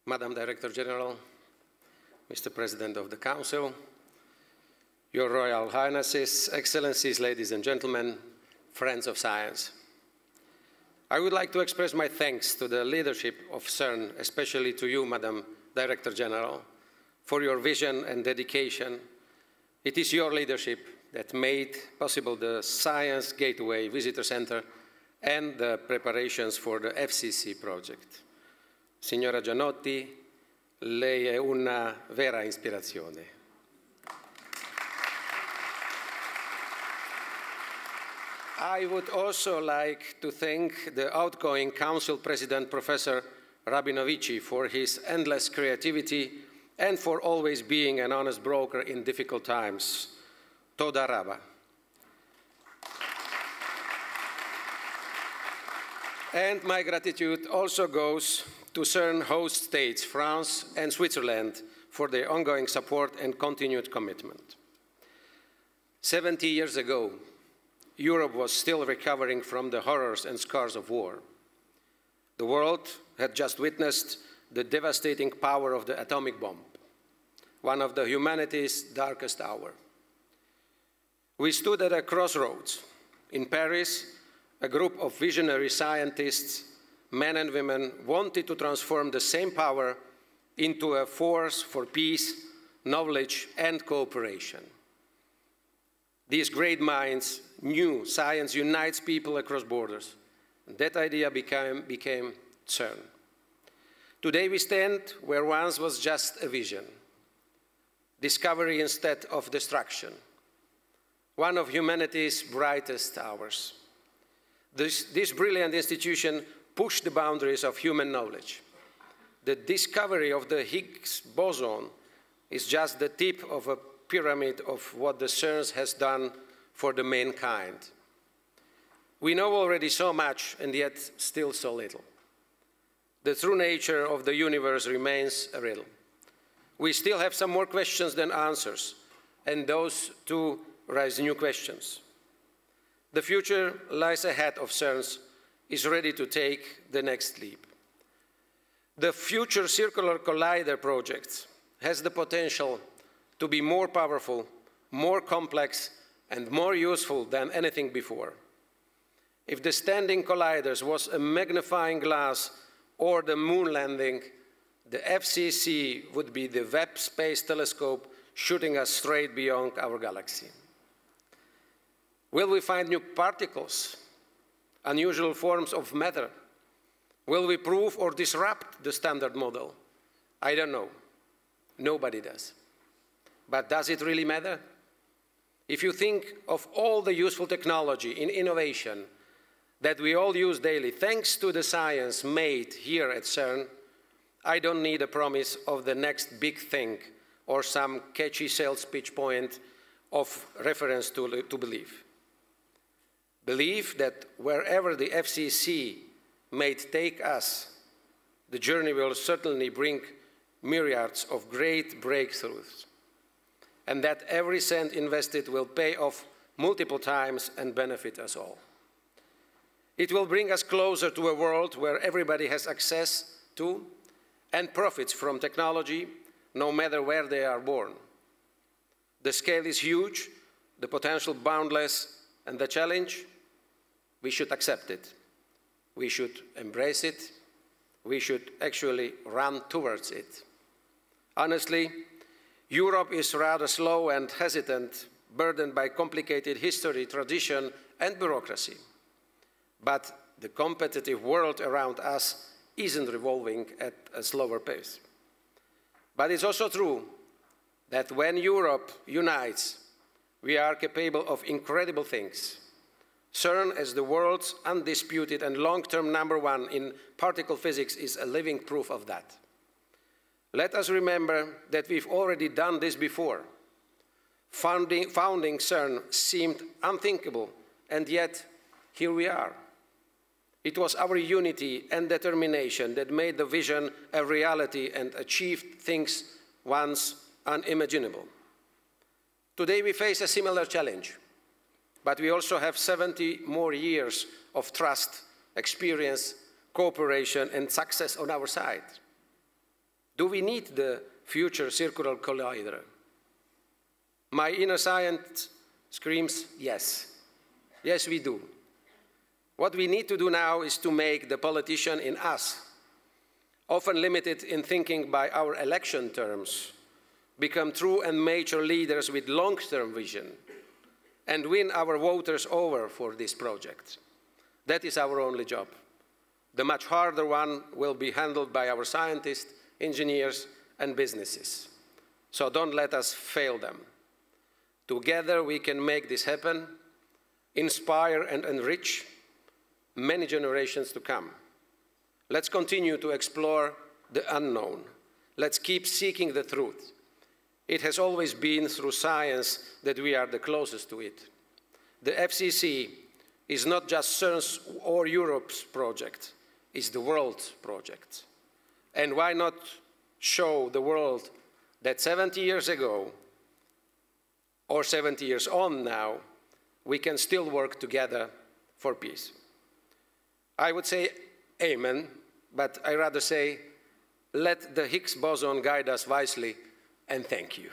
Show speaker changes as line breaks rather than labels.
Madam Director General, Mr. President of the Council, Your Royal Highnesses, Excellencies, ladies and gentlemen, friends of science. I would like to express my thanks to the leadership of CERN, especially to you, Madam Director General, for your vision and dedication. It is your leadership that made possible the Science Gateway Visitor Center and the preparations for the FCC project. Signora Gianotti, lei è una vera ispirazione. I would also like to thank the outgoing Council President, Professor Rabinovici, for his endless creativity and for always being an honest broker in difficult times. Toda Rabba. And my gratitude also goes to CERN host states, France and Switzerland, for their ongoing support and continued commitment. 70 years ago, Europe was still recovering from the horrors and scars of war. The world had just witnessed the devastating power of the atomic bomb, one of the humanity's darkest hours. We stood at a crossroads. In Paris, a group of visionary scientists, men and women, wanted to transform the same power into a force for peace, knowledge, and cooperation. These great minds knew science unites people across borders. And that idea became CERN. Today we stand where once was just a vision. Discovery instead of destruction. One of humanity's brightest hours. This brilliant institution pushed the boundaries of human knowledge. The discovery of the Higgs boson is just the tip of a pyramid of what the CERN has done for the mankind. We know already so much, and yet still so little. The true nature of the universe remains a riddle. We still have some more questions than answers, and those too raise new questions. The future lies ahead of CERN is ready to take the next leap. The Future Circular Collider project has the potential to be more powerful, more complex, and more useful than anything before. If the Standing Colliders was a magnifying glass or the moon landing, the FCC would be the Webb Space Telescope shooting us straight beyond our galaxy. Will we find new particles, unusual forms of matter? Will we prove or disrupt the standard model? I don't know. Nobody does. But does it really matter? If you think of all the useful technology in innovation that we all use daily, thanks to the science made here at CERN, I don't need a promise of the next big thing or some catchy sales pitch point of reference to believe. Believe that wherever the FCC may take us, the journey will certainly bring myriads of great breakthroughs, and that every cent invested will pay off multiple times and benefit us all. It will bring us closer to a world where everybody has access to and profits from technology, no matter where they are born. The scale is huge, the potential boundless, and the challenge, we should accept it. We should embrace it. We should actually run towards it. Honestly, Europe is rather slow and hesitant, burdened by complicated history, tradition, and bureaucracy. But the competitive world around us isn't revolving at a slower pace. But it's also true that when Europe unites, we are capable of incredible things. CERN, as the world's undisputed and long-term #1 in particle physics, is a living proof of that. Let us remember that we've already done this before. Founding CERN seemed unthinkable, and yet here we are. It was our unity and determination that made the vision a reality and achieved things once unimaginable. Today we face a similar challenge, but we also have 70 more years of trust, experience, cooperation, and success on our side. Do we need the future circular collider? My inner science screams yes. Yes, we do. What we need to do now is to make the politician in us, often limited in thinking by our election terms, become true and mature leaders with long-term vision and win our voters over for this project. That is our only job. The much harder one will be handled by our scientists, engineers, and businesses. So don't let us fail them. Together we can make this happen, inspire and enrich many generations to come. Let's continue to explore the unknown. Let's keep seeking the truth. It has always been through science that we are the closest to it. The FCC is not just CERN's or Europe's project, it's the world's project. And why not show the world that 70 years ago, or 70 years on now, we can still work together for peace. I would say amen, but I rather say let the Higgs boson guide us wisely, and thank you.